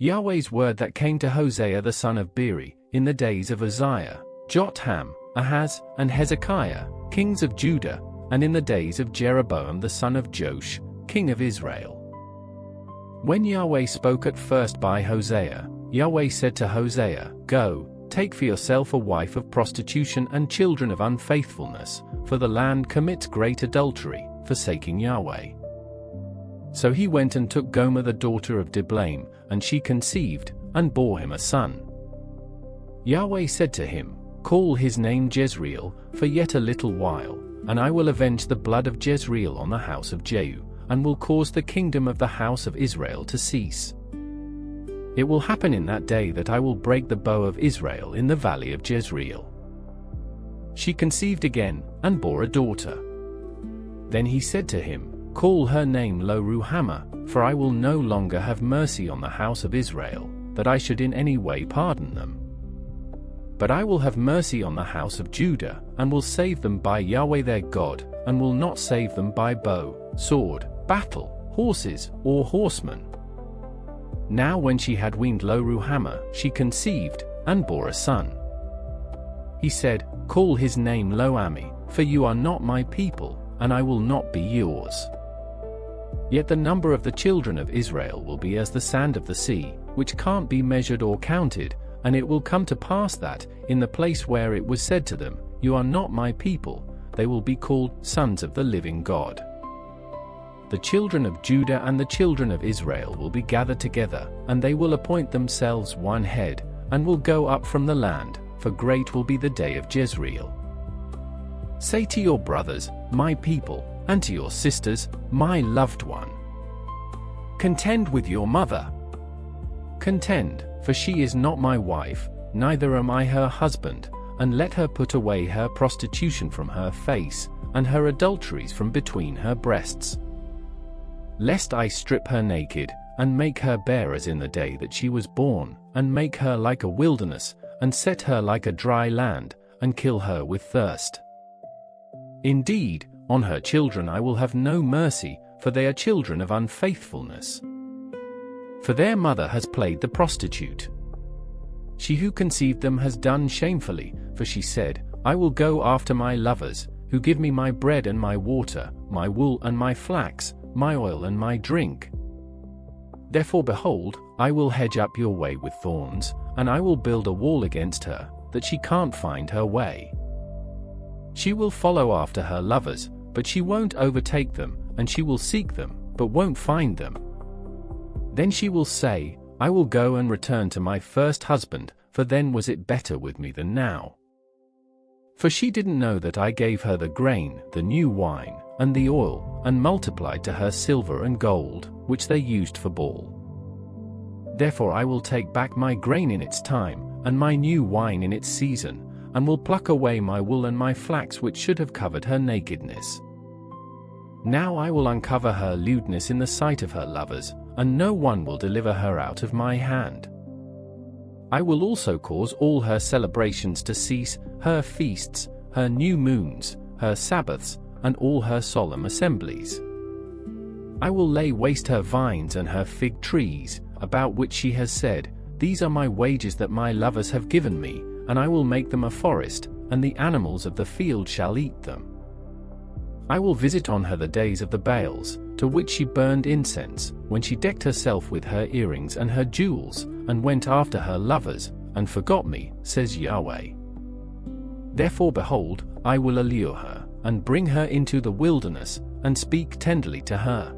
Yahweh's word that came to Hosea the son of Beeri, in the days of Uzziah, Jotham, Ahaz, and Hezekiah, kings of Judah, and in the days of Jeroboam the son of Joash, king of Israel. When Yahweh spoke at first by Hosea, Yahweh said to Hosea, "Go, take for yourself a wife of prostitution and children of unfaithfulness, for the land commits great adultery, forsaking Yahweh." So he went and took Gomer the daughter of Diblaim, and she conceived, and bore him a son. Yahweh said to him, "Call his name Jezreel, for yet a little while, and I will avenge the blood of Jezreel on the house of Jehu, and will cause the kingdom of the house of Israel to cease. It will happen in that day that I will break the bow of Israel in the valley of Jezreel." She conceived again, and bore a daughter. Then he said to him, "Call her name Lo-ruhamah, for I will no longer have mercy on the house of Israel, that I should in any way pardon them. But I will have mercy on the house of Judah, and will save them by Yahweh their God, and will not save them by bow, sword, battle, horses, or horsemen." Now when she had weaned Lo-ruhamah, she conceived, and bore a son. He said, "Call his name Lo-ammi, for you are not my people, and I will not be yours. Yet the number of the children of Israel will be as the sand of the sea, which can't be measured or counted, and it will come to pass that, in the place where it was said to them, 'You are not my people,' they will be called sons of the living God. The children of Judah and the children of Israel will be gathered together, and they will appoint themselves one head, and will go up from the land, for great will be the day of Jezreel. Say to your brothers, 'My people,' and to your sisters, 'My loved one.' Contend with your mother. Contend, for she is not my wife, neither am I her husband, and let her put away her prostitution from her face, and her adulteries from between her breasts. Lest I strip her naked, and make her bare as in the day that she was born, and make her like a wilderness, and set her like a dry land, and kill her with thirst. Indeed, on her children I will have no mercy, for they are children of unfaithfulness. For their mother has played the prostitute. She who conceived them has done shamefully, for she said, 'I will go after my lovers, who give me my bread and my water, my wool and my flax, my oil and my drink.' Therefore behold, I will hedge up your way with thorns, and I will build a wall against her, that she can't find her way. She will follow after her lovers, but she won't overtake them, and she will seek them, but won't find them. Then she will say, 'I will go and return to my first husband, for then was it better with me than now.' For she didn't know that I gave her the grain, the new wine, and the oil, and multiplied to her silver and gold, which they used for ball. Therefore I will take back my grain in its time, and my new wine in its season, and will pluck away my wool and my flax which should have covered her nakedness. Now I will uncover her lewdness in the sight of her lovers, and no one will deliver her out of my hand. I will also cause all her celebrations to cease, her feasts, her new moons, her Sabbaths, and all her solemn assemblies. I will lay waste her vines and her fig trees, about which she has said, 'These are my wages that my lovers have given me,' and I will make them a forest, and the animals of the field shall eat them. I will visit on her the days of the Baals, to which she burned incense, when she decked herself with her earrings and her jewels, and went after her lovers, and forgot me, says Yahweh. Therefore behold, I will allure her, and bring her into the wilderness, and speak tenderly to her.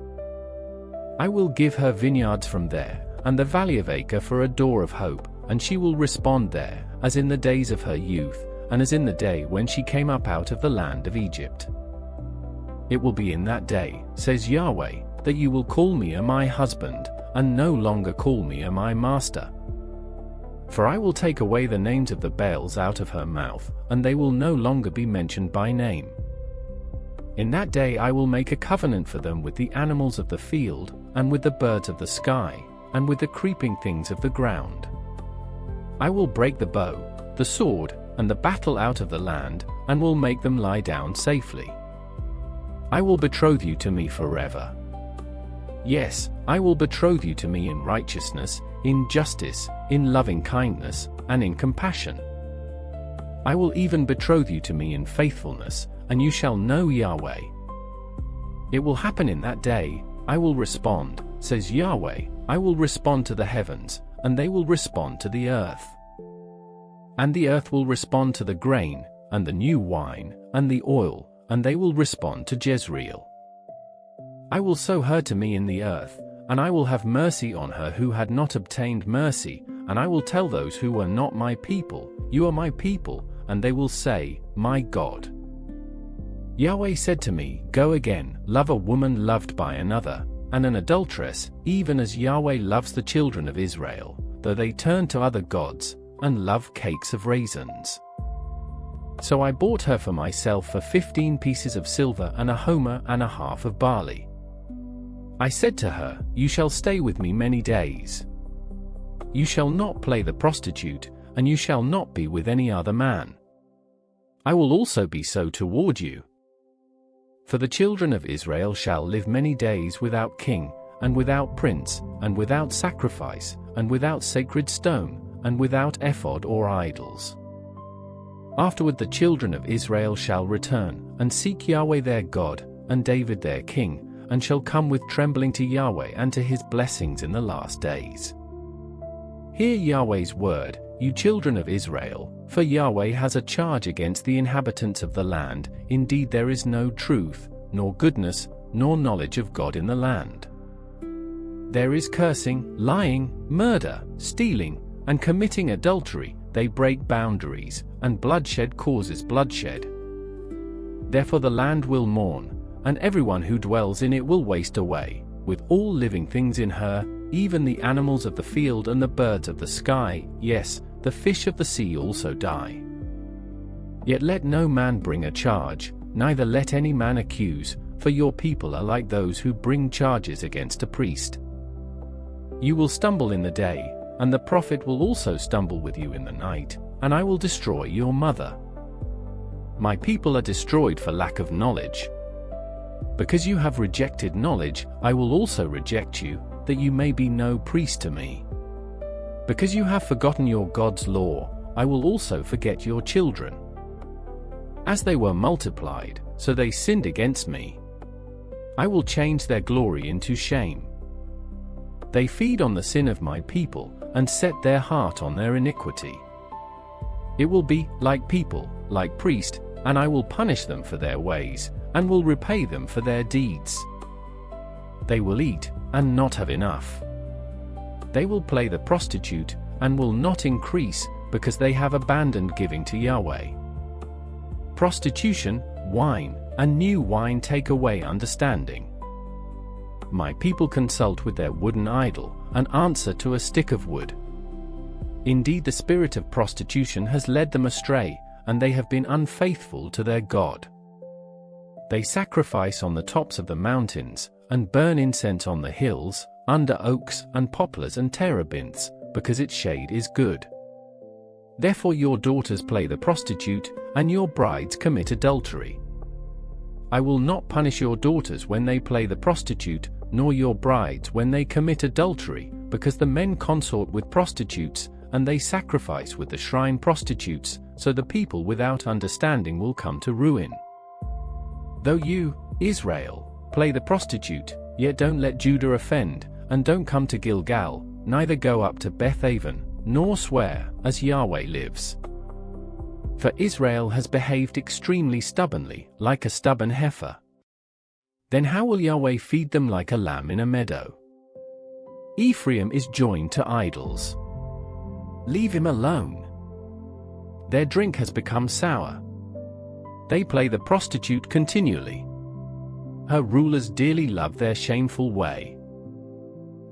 I will give her vineyards from there, and the valley of Acre for a door of hope, and she will respond there, as in the days of her youth, and as in the day when she came up out of the land of Egypt. It will be in that day, says Yahweh, that you will call me my husband, and no longer call me my master. For I will take away the names of the Baals out of her mouth, and they will no longer be mentioned by name. In that day I will make a covenant for them with the animals of the field, and with the birds of the sky, and with the creeping things of the ground. I will break the bow, the sword, and the battle out of the land, and will make them lie down safely. I will betroth you to me forever. Yes, I will betroth you to me in righteousness, in justice, in loving kindness, and in compassion. I will even betroth you to me in faithfulness, and you shall know Yahweh. It will happen in that day, I will respond, says Yahweh, I will respond to the heavens, and they will respond to the earth. And the earth will respond to the grain, and the new wine, and the oil, and they will respond to Jezreel. I will sow her to me in the earth, and I will have mercy on her who had not obtained mercy, and I will tell those who were not my people, you are my people, and they will say, my God. Yahweh said to me, go again, love a woman loved by another, and an adulteress, even as Yahweh loves the children of Israel, though they turn to other gods, and love cakes of raisins. So I bought her for myself for 15 pieces of silver and a homer and a half of barley. I said to her, you shall stay with me many days. You shall not play the prostitute, and you shall not be with any other man. I will also be so toward you. For the children of Israel shall live many days without king, and without prince, and without sacrifice, and without sacred stone, and without ephod or idols. Afterward the children of Israel shall return, and seek Yahweh their God, and David their king, and shall come with trembling to Yahweh and to his blessings in the last days. Hear Yahweh's word, you children of Israel, for Yahweh has a charge against the inhabitants of the land, indeed there is no truth, nor goodness, nor knowledge of God in the land. There is cursing, lying, murder, stealing, and committing adultery, they break boundaries, and bloodshed causes bloodshed. Therefore the land will mourn, and everyone who dwells in it will waste away, with all living things in her, even the animals of the field and the birds of the sky, yes, the fish of the sea also die. Yet let no man bring a charge, neither let any man accuse, for your people are like those who bring charges against a priest. You will stumble in the day, and the prophet will also stumble with you in the night, and I will destroy your mother. My people are destroyed for lack of knowledge. Because you have rejected knowledge, I will also reject you, that you may be no priest to me. Because you have forgotten your God's law, I will also forget your children. As they were multiplied, so they sinned against me. I will change their glory into shame. They feed on the sin of my people, and set their heart on their iniquity. It will be like people, like priest, and I will punish them for their ways, and will repay them for their deeds. They will eat, and not have enough. They will play the prostitute, and will not increase, because they have abandoned giving to Yahweh. Prostitution, wine, and new wine take away understanding. My people consult with their wooden idol, and answer to a stick of wood. Indeed the spirit of prostitution has led them astray, and they have been unfaithful to their God. They sacrifice on the tops of the mountains, and burn incense on the hills, under oaks and poplars and terebinths, because its shade is good. Therefore your daughters play the prostitute, and your brides commit adultery. I will not punish your daughters when they play the prostitute, nor your brides when they commit adultery, because the men consort with prostitutes, and they sacrifice with the shrine prostitutes, so the people without understanding will come to ruin. Though you, Israel, play the prostitute, yet don't let Judah offend, and don't come to Gilgal, neither go up to Beth-aven, nor swear, as Yahweh lives. For Israel has behaved extremely stubbornly, like a stubborn heifer. Then how will Yahweh feed them like a lamb in a meadow? Ephraim is joined to idols. Leave him alone. Their drink has become sour. They play the prostitute continually. Her rulers dearly love their shameful way.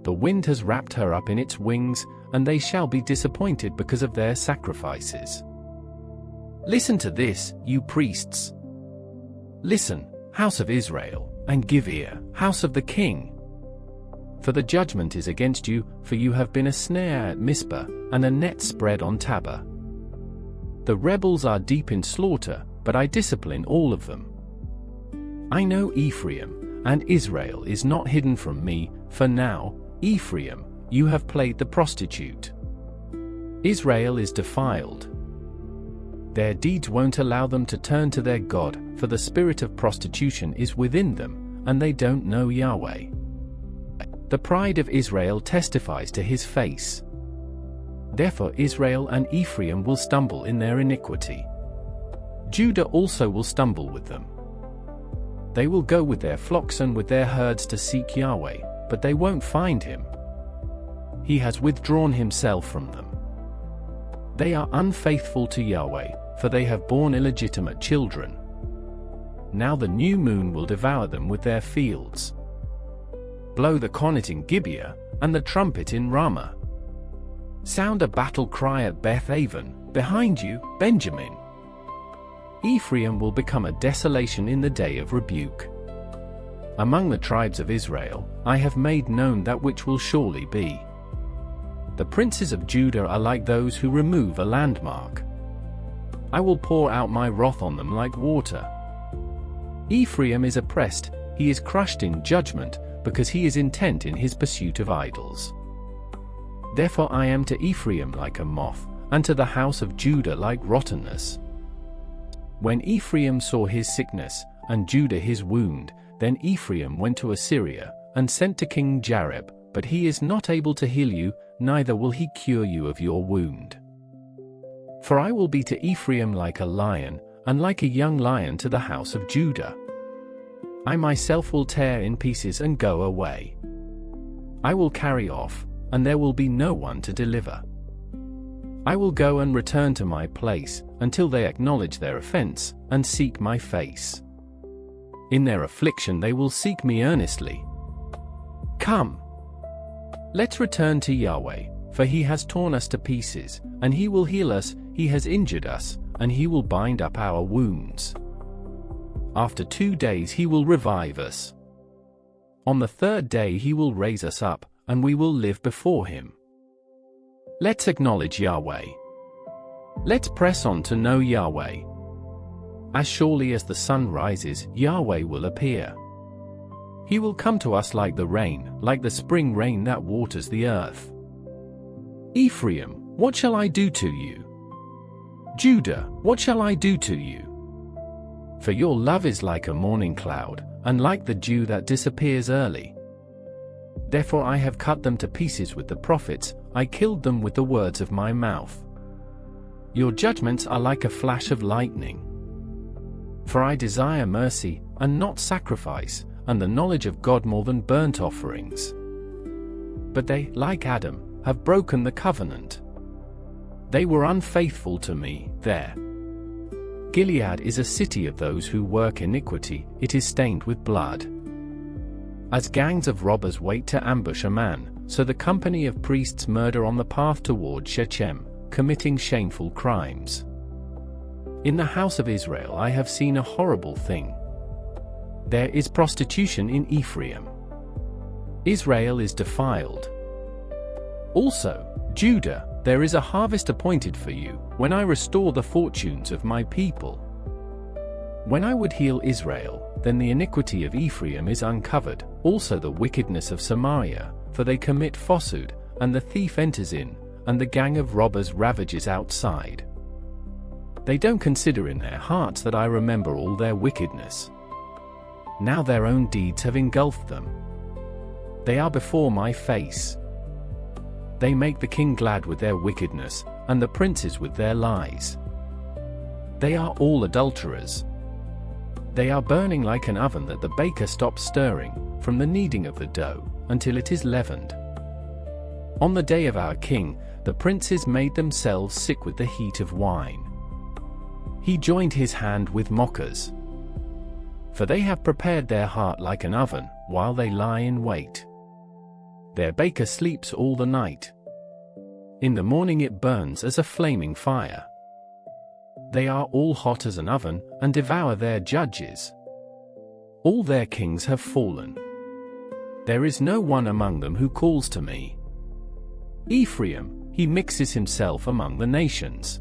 The wind has wrapped her up in its wings, and they shall be disappointed because of their sacrifices. Listen to this, you priests. Listen, house of Israel, and give ear, house of the king. For the judgment is against you, for you have been a snare at Mizpah, and a net spread on Tabor. The rebels are deep in slaughter, but I discipline all of them. I know Ephraim, and Israel is not hidden from me, for now, Ephraim, you have played the prostitute. Israel is defiled. Their deeds won't allow them to turn to their God, for the spirit of prostitution is within them, and they don't know Yahweh. The pride of Israel testifies to his face. Therefore Israel and Ephraim will stumble in their iniquity. Judah also will stumble with them. They will go with their flocks and with their herds to seek Yahweh, but they won't find him. He has withdrawn himself from them. They are unfaithful to Yahweh, for they have borne illegitimate children. Now the new moon will devour them with their fields. Blow the cornet in Gibeah, and the trumpet in Ramah. Sound a battle cry at Beth-aven, behind you, Benjamin. Ephraim will become a desolation in the day of rebuke. Among the tribes of Israel, I have made known that which will surely be. The princes of Judah are like those who remove a landmark. I will pour out my wrath on them like water. Ephraim is oppressed, he is crushed in judgment, because he is intent in his pursuit of idols. Therefore I am to Ephraim like a moth, and to the house of Judah like rottenness. When Ephraim saw his sickness, and Judah his wound, then Ephraim went to Assyria, and sent to King Jareb, but he is not able to heal you, neither will he cure you of your wound. For I will be to Ephraim like a lion, and like a young lion to the house of Judah. I myself will tear in pieces and go away. I will carry off, and there will be no one to deliver. I will go and return to my place, until they acknowledge their offense, and seek my face. In their affliction they will seek me earnestly. Come. Let's return to Yahweh, for he has torn us to pieces, and he will heal us, he has injured us, and he will bind up our wounds. After 2 days he will revive us. On the 3rd day he will raise us up, and we will live before him. Let's acknowledge Yahweh. Let's press on to know Yahweh. As surely as the sun rises, Yahweh will appear. He will come to us like the rain, like the spring rain that waters the earth. Ephraim, what shall I do to you? Judah, what shall I do to you? For your love is like a morning cloud, and like the dew that disappears early. Therefore I have cut them to pieces with the prophets, I killed them with the words of my mouth. Your judgments are like a flash of lightning. For I desire mercy, and not sacrifice, and the knowledge of God more than burnt offerings. But they, like Adam, have broken the covenant. They were unfaithful to me, there. Gilead is a city of those who work iniquity, it is stained with blood. As gangs of robbers wait to ambush a man, so the company of priests murder on the path toward Shechem, committing shameful crimes. In the house of Israel I have seen a horrible thing. There is prostitution in Ephraim. Israel is defiled. Also, Judah, there is a harvest appointed for you, when I restore the fortunes of my people. When I would heal Israel, then the iniquity of Ephraim is uncovered, also the wickedness of Samaria, for they commit falsehood, and the thief enters in, and the gang of robbers ravages outside. They don't consider in their hearts that I remember all their wickedness. Now their own deeds have engulfed them. They are before my face. They make the king glad with their wickedness, and the princes with their lies. They are all adulterers. They are burning like an oven that the baker stops stirring, from the kneading of the dough, until it is leavened. On the day of our king, the princes made themselves sick with the heat of wine. He joined his hand with mockers. For they have prepared their heart like an oven, while they lie in wait. Their baker sleeps all the night. In the morning it burns as a flaming fire. They are all hot as an oven, and devour their judges. All their kings have fallen. There is no one among them who calls to me. Ephraim, he mixes himself among the nations.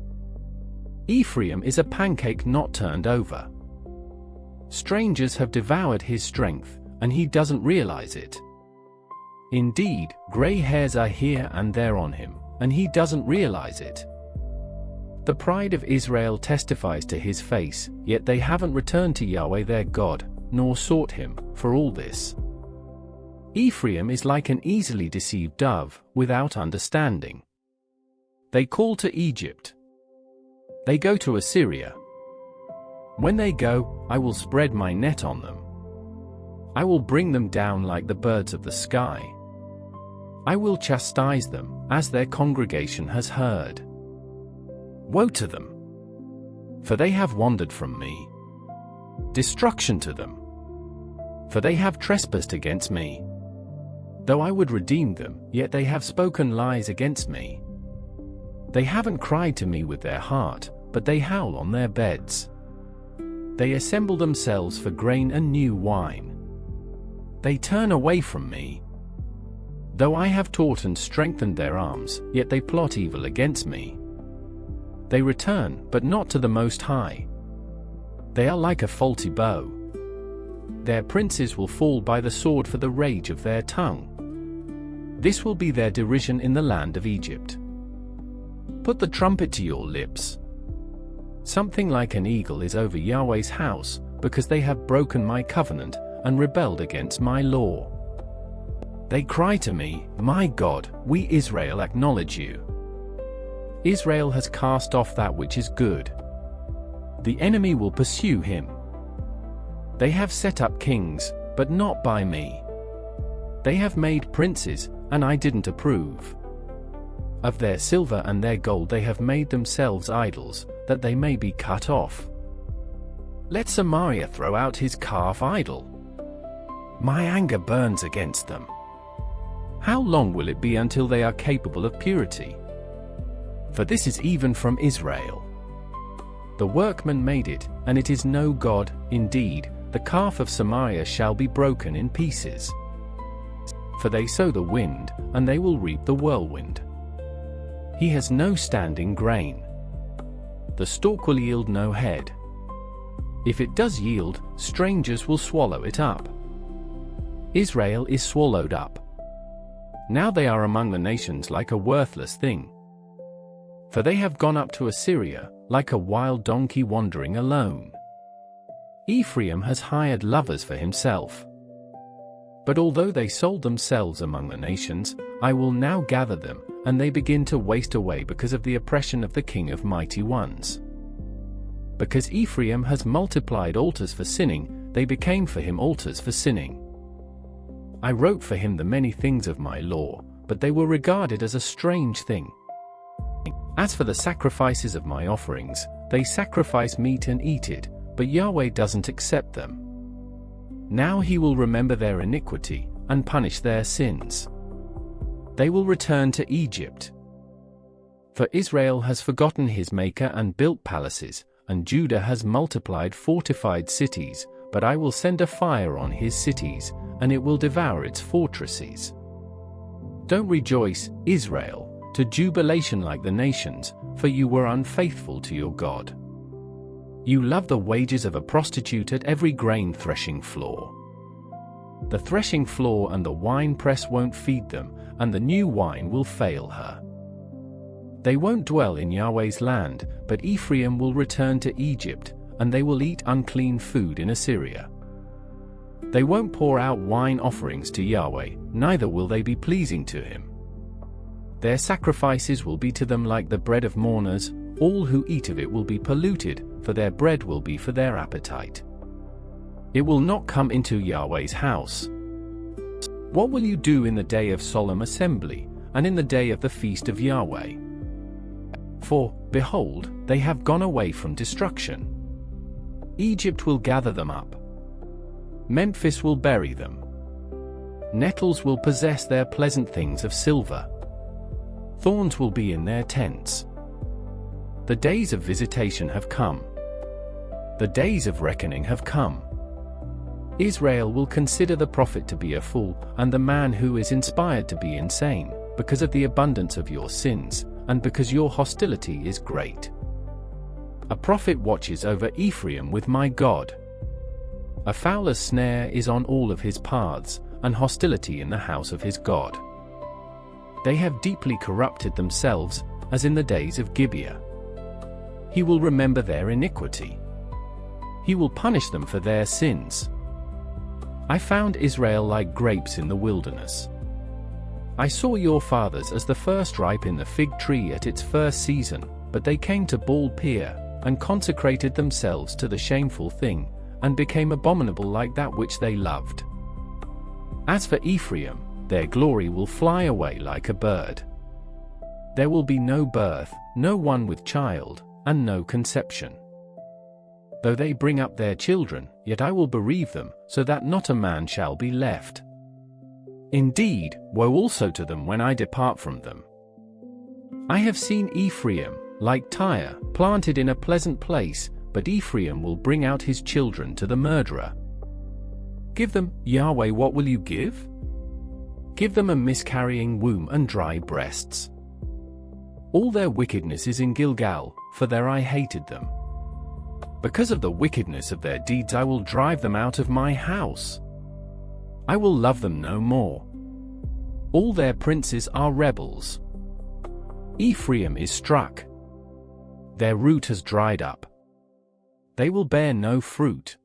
Ephraim is a pancake not turned over. Strangers have devoured his strength, and he doesn't realize it. Indeed, gray hairs are here and there on him, and he doesn't realize it. The pride of Israel testifies to his face, yet they haven't returned to Yahweh their God, nor sought him, for all this. Ephraim is like an easily deceived dove, without understanding. They call to Egypt. They go to Assyria. When they go, I will spread my net on them. I will bring them down like the birds of the sky. I will chastise them, as their congregation has heard. Woe to them! For they have wandered from me. Destruction to them! For they have trespassed against me. Though I would redeem them, yet they have spoken lies against me. They haven't cried to me with their heart, but they howl on their beds. They assemble themselves for grain and new wine. They turn away from me. Though I have taught and strengthened their arms, yet they plot evil against me. They return, but not to the Most High. They are like a faulty bow. Their princes will fall by the sword for the rage of their tongue. This will be their derision in the land of Egypt. Put the trumpet to your lips. Something like an eagle is over Yahweh's house, because they have broken my covenant, and rebelled against my law. They cry to me, my God, we Israel acknowledge you. Israel has cast off that which is good. The enemy will pursue him. They have set up kings, but not by me. They have made princes, and I didn't approve. Of their silver and their gold they have made themselves idols, that they may be cut off. Let Samaria throw out his calf idol. My anger burns against them. How long will it be until they are capable of purity? For this is even from Israel. The workman made it, and it is no God. Indeed, the calf of Samaria shall be broken in pieces. For they sow the wind, and they will reap the whirlwind. He has no standing grain. The stalk will yield no head. If it does yield, strangers will swallow it up. Israel is swallowed up. Now they are among the nations like a worthless thing. For they have gone up to Assyria, like a wild donkey wandering alone. Ephraim has hired lovers for himself. But although they sold themselves among the nations, I will now gather them, and they begin to waste away because of the oppression of the king of mighty ones. Because Ephraim has multiplied altars for sinning, they became for him altars for sinning. I wrote for him the many things of my law, but they were regarded as a strange thing. As for the sacrifices of my offerings, they sacrifice meat and eat it, but Yahweh doesn't accept them. Now he will remember their iniquity, and punish their sins. They will return to Egypt. For Israel has forgotten his Maker and built palaces, and Judah has multiplied fortified cities, but I will send a fire on his cities, and it will devour its fortresses. Don't rejoice, Israel, to jubilation like the nations, for you were unfaithful to your God. You love the wages of a prostitute at every grain threshing floor. The threshing floor and the wine press won't feed them, and the new wine will fail her. They won't dwell in Yahweh's land, but Ephraim will return to Egypt, and they will eat unclean food in Assyria. They won't pour out wine offerings to Yahweh, neither will they be pleasing to him. Their sacrifices will be to them like the bread of mourners, all who eat of it will be polluted, for their bread will be for their appetite. It will not come into Yahweh's house. What will you do in the day of solemn assembly, and in the day of the feast of Yahweh? For, behold, they have gone away from destruction. Egypt will gather them up. Memphis will bury them. Nettles will possess their pleasant things of silver. Thorns will be in their tents. The days of visitation have come. The days of reckoning have come. Israel will consider the prophet to be a fool, and the man who is inspired to be insane, because of the abundance of your sins, and because your hostility is great. A prophet watches over Ephraim with my God. A fowler's snare is on all of his paths, and hostility in the house of his God. They have deeply corrupted themselves, as in the days of Gibeah. He will remember their iniquity. He will punish them for their sins. I found Israel like grapes in the wilderness. I saw your fathers as the first ripe in the fig tree at its first season, but they came to Baal-peor, and consecrated themselves to the shameful thing, and became abominable like that which they loved. As for Ephraim, their glory will fly away like a bird. There will be no birth, no one with child, and no conception. Though they bring up their children, yet I will bereave them, so that not a man shall be left. Indeed, woe also to them when I depart from them. I have seen Ephraim, like Tyre, planted in a pleasant place, but Ephraim will bring out his children to the murderer. Give them, Yahweh, what will you give? Give them a miscarrying womb and dry breasts. All their wickedness is in Gilgal, for there I hated them. Because of the wickedness of their deeds I will drive them out of my house. I will love them no more. All their princes are rebels. Ephraim is struck. Their root has dried up. They will bear no fruit.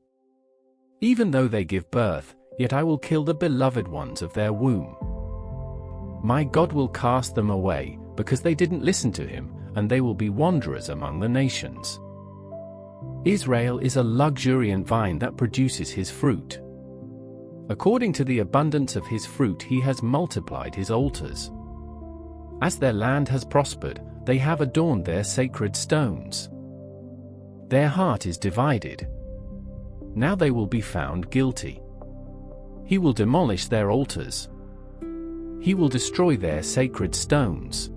Even though they give birth, yet I will kill the beloved ones of their womb. My God will cast them away, because they didn't listen to him, and they will be wanderers among the nations. Israel is a luxuriant vine that produces his fruit. According to the abundance of his fruit he has multiplied his altars. As their land has prospered, they have adorned their sacred stones. Their heart is divided. Now they will be found guilty. He will demolish their altars. He will destroy their sacred stones.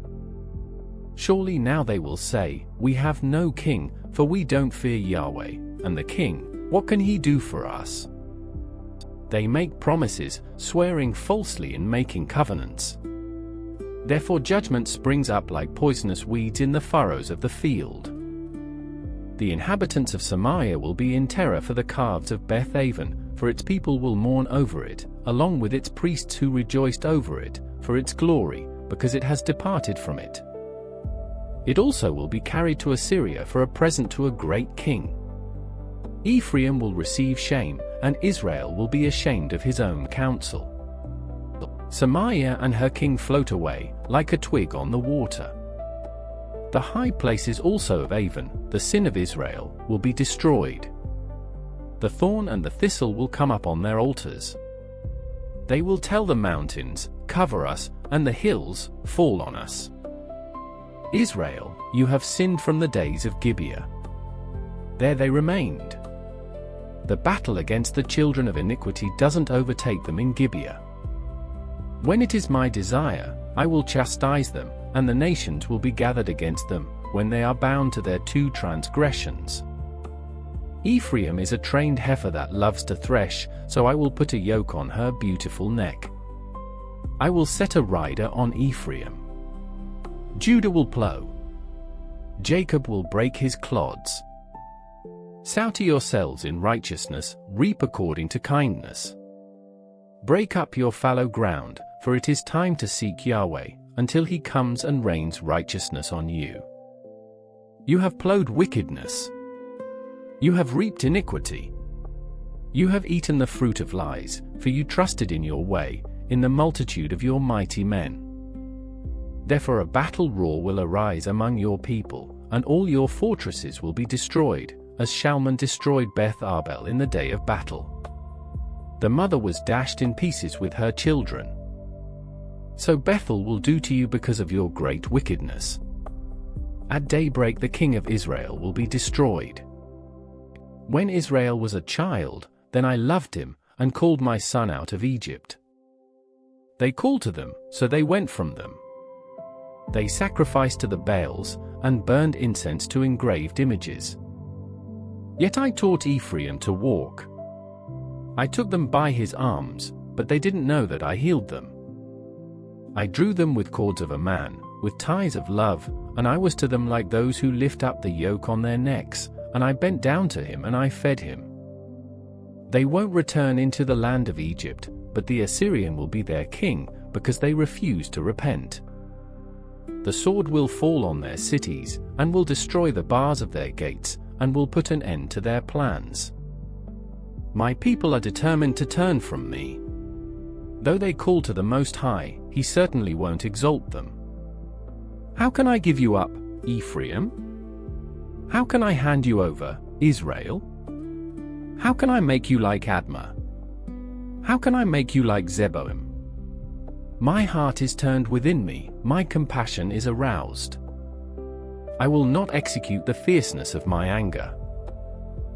Surely now they will say, we have no king, for we don't fear Yahweh, and the king, what can he do for us? They make promises, swearing falsely and making covenants. Therefore judgment springs up like poisonous weeds in the furrows of the field. The inhabitants of Samaria will be in terror for the calves of Beth-aven, for its people will mourn over it, along with its priests who rejoiced over it, for its glory, because it has departed from it. It also will be carried to Assyria for a present to a great king. Ephraim will receive shame, and Israel will be ashamed of his own counsel. Samaria and her king float away, like a twig on the water. The high places also of Avon, the sin of Israel, will be destroyed. The thorn and the thistle will come up on their altars. They will tell the mountains, cover us, and the hills, fall on us. Israel, you have sinned from the days of Gibeah. There they remained. The battle against the children of iniquity doesn't overtake them in Gibeah. When it is my desire, I will chastise them, and the nations will be gathered against them, when they are bound to their two transgressions. Ephraim is a trained heifer that loves to thresh, so I will put a yoke on her beautiful neck. I will set a rider on Ephraim. Judah will plow. Jacob will break his clods. Sow to yourselves in righteousness, reap according to kindness. Break up your fallow ground, for it is time to seek Yahweh, until he comes and rains righteousness on you. You have plowed wickedness. You have reaped iniquity. You have eaten the fruit of lies, for you trusted in your way, in the multitude of your mighty men. Therefore a battle roar will arise among your people, and all your fortresses will be destroyed, as Shalman destroyed Beth Arbel in the day of battle. The mother was dashed in pieces with her children. So Bethel will do to you because of your great wickedness. At daybreak the king of Israel will be destroyed. When Israel was a child, then I loved him, and called my son out of Egypt. They called to them, so they went from them. They sacrificed to the Baals, and burned incense to engraved images. Yet I taught Ephraim to walk. I took them by his arms, but they didn't know that I healed them. I drew them with cords of a man, with ties of love, and I was to them like those who lift up the yoke on their necks, and I bent down to him and I fed him. They won't return into the land of Egypt, but the Assyrian will be their king, because they refuse to repent. The sword will fall on their cities, and will destroy the bars of their gates, and will put an end to their plans. My people are determined to turn from me. Though they call to the Most High, he certainly won't exalt them. How can I give you up, Ephraim? How can I hand you over, Israel? How can I make you like Admah? How can I make you like Zeboim? My heart is turned within me, my compassion is aroused. I will not execute the fierceness of my anger.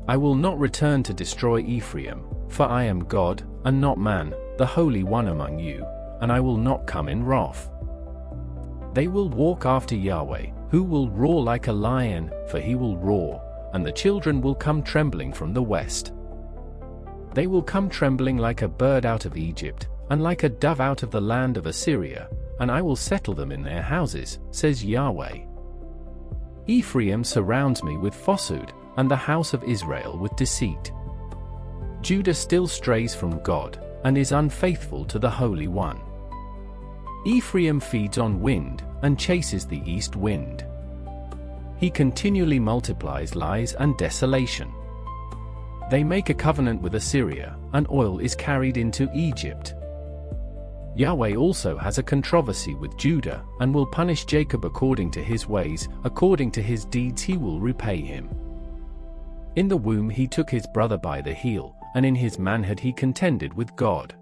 I will not return to destroy Ephraim, for I am God, and not man, the Holy One among you, and I will not come in wrath. They will walk after Yahweh, who will roar like a lion, for he will roar, and the children will come trembling from the west. They will come trembling like a bird out of Egypt, and like a dove out of the land of Assyria, and I will settle them in their houses, says Yahweh. Ephraim surrounds me with falsehood, and the house of Israel with deceit. Judah still strays from God, and is unfaithful to the Holy One. Ephraim feeds on wind, and chases the east wind. He continually multiplies lies and desolation. They make a covenant with Assyria, and oil is carried into Egypt. Yahweh also has a controversy with Judah, and will punish Jacob according to his ways, according to his deeds he will repay him. In the womb he took his brother by the heel, and in his manhood he contended with God.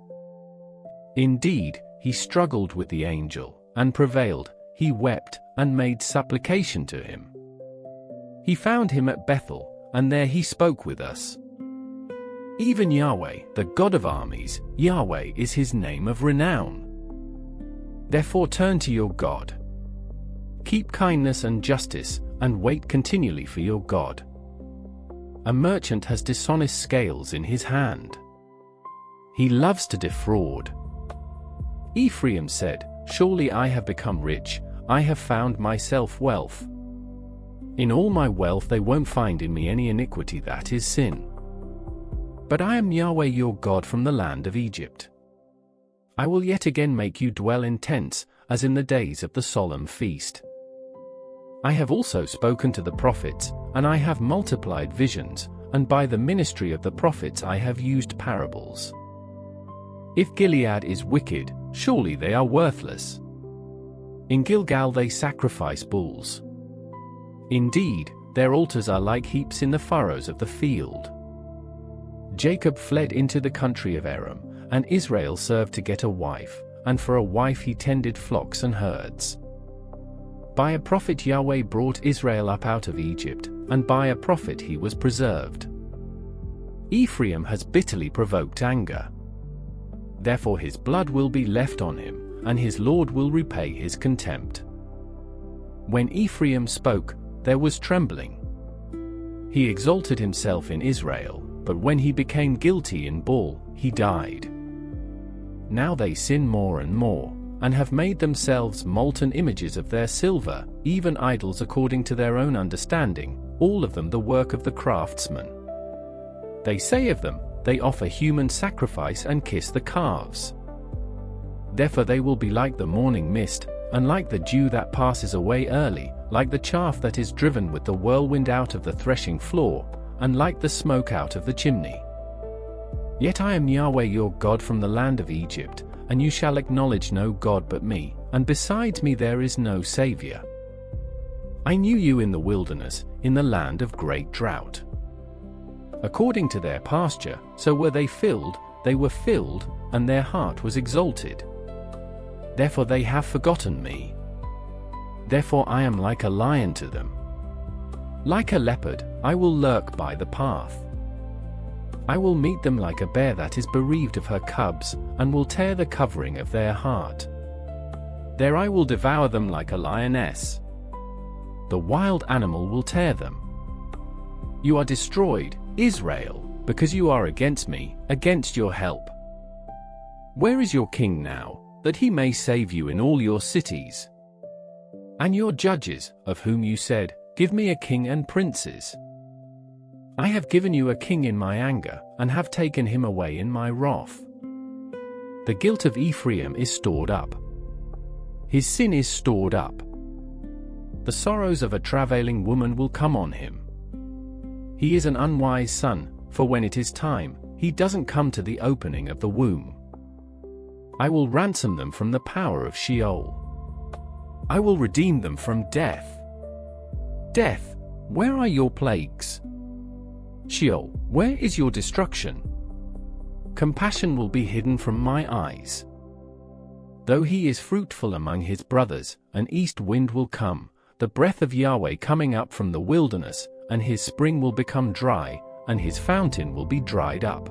Indeed, he struggled with the angel, and prevailed, he wept, and made supplication to him. He found him at Bethel, and there he spoke with us. Even Yahweh, the God of armies, Yahweh is his name of renown. Therefore turn to your God. Keep kindness and justice, and wait continually for your God. A merchant has dishonest scales in his hand. He loves to defraud. Ephraim said, Surely I have become rich, I have found myself wealth. In all my wealth they won't find in me any iniquity that is sin. But I am Yahweh your God from the land of Egypt. I will yet again make you dwell in tents, as in the days of the solemn feast. I have also spoken to the prophets, and I have multiplied visions, and by the ministry of the prophets I have used parables. If Gilead is wicked, surely they are worthless. In Gilgal they sacrifice bulls. Indeed, their altars are like heaps in the furrows of the field. Jacob fled into the country of Aram, and Israel served to get a wife, and for a wife he tended flocks and herds. By a prophet Yahweh brought Israel up out of Egypt, and by a prophet he was preserved. Ephraim has bitterly provoked anger. Therefore his blood will be left on him, and his Lord will repay his contempt. When Ephraim spoke, there was trembling. He exalted himself in Israel, but when he became guilty in Baal, he died. Now they sin more and more, and have made themselves molten images of their silver, even idols according to their own understanding, all of them the work of the craftsman. They say of them, they offer human sacrifice and kiss the calves. Therefore they will be like the morning mist, and like the dew that passes away early, like the chaff that is driven with the whirlwind out of the threshing floor, and like the smoke out of the chimney. Yet I am Yahweh your God from the land of Egypt, and you shall acknowledge no God but me, and besides me there is no Savior. I knew you in the wilderness, in the land of great drought. According to their pasture, so were they filled, and their heart was exalted. Therefore they have forgotten me. Therefore I am like a lion to them. Like a leopard, I will lurk by the path. I will meet them like a bear that is bereaved of her cubs, and will tear the covering of their heart. There I will devour them like a lioness. The wild animal will tear them. You are destroyed, Israel, because you are against me, against your help. Where is your king now, that he may save you in all your cities? And your judges, of whom you said, Give me a king and princes. I have given you a king in my anger, and have taken him away in my wrath. The guilt of Ephraim is stored up. His sin is stored up. The sorrows of a travailing woman will come on him. He is an unwise son, for when it is time, he doesn't come to the opening of the womb. I will ransom them from the power of Sheol. I will redeem them from death. Death, where are your plagues? Sheol, where is your destruction? Compassion will be hidden from my eyes. Though he is fruitful among his brothers, an east wind will come, the breath of Yahweh coming up from the wilderness, and his spring will become dry, and his fountain will be dried up.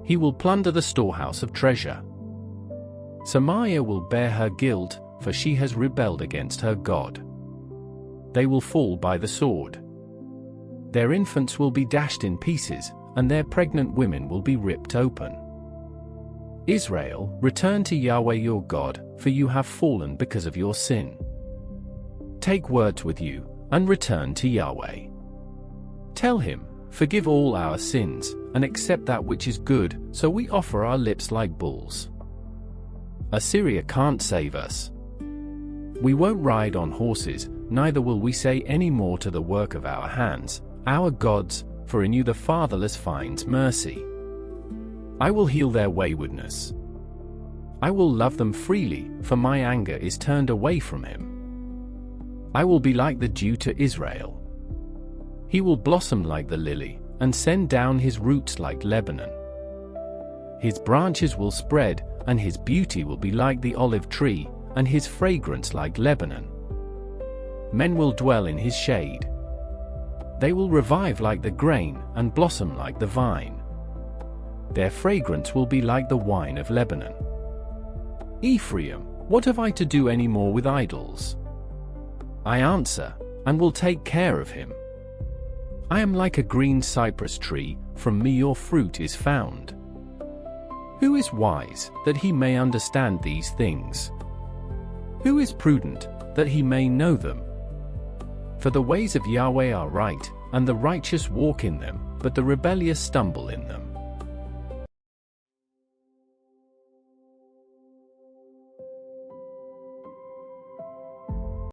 He will plunder the storehouse of treasure. Samaria will bear her guilt, for she has rebelled against her God. They will fall by the sword. Their infants will be dashed in pieces, and their pregnant women will be ripped open. Israel, return to Yahweh your God, for you have fallen because of your sin. Take words with you, and return to Yahweh. Tell him, forgive all our sins, and accept that which is good, so we offer our lips like bulls. Assyria can't save us. We won't ride on horses, neither will we say any more to the work of our hands, our gods, for in you the fatherless finds mercy. I will heal their waywardness. I will love them freely, for my anger is turned away from him. I will be like the dew to Israel. He will blossom like the lily, and send down his roots like Lebanon. His branches will spread, and his beauty will be like the olive tree, and his fragrance like Lebanon. Men will dwell in his shade. They will revive like the grain, and blossom like the vine. Their fragrance will be like the wine of Lebanon. Ephraim, what have I to do any more with idols? I answer, and will take care of him. I am like a green cypress tree, from me your fruit is found. Who is wise, that he may understand these things? Who is prudent, that he may know them? For the ways of Yahweh are right, and the righteous walk in them, but the rebellious stumble in them.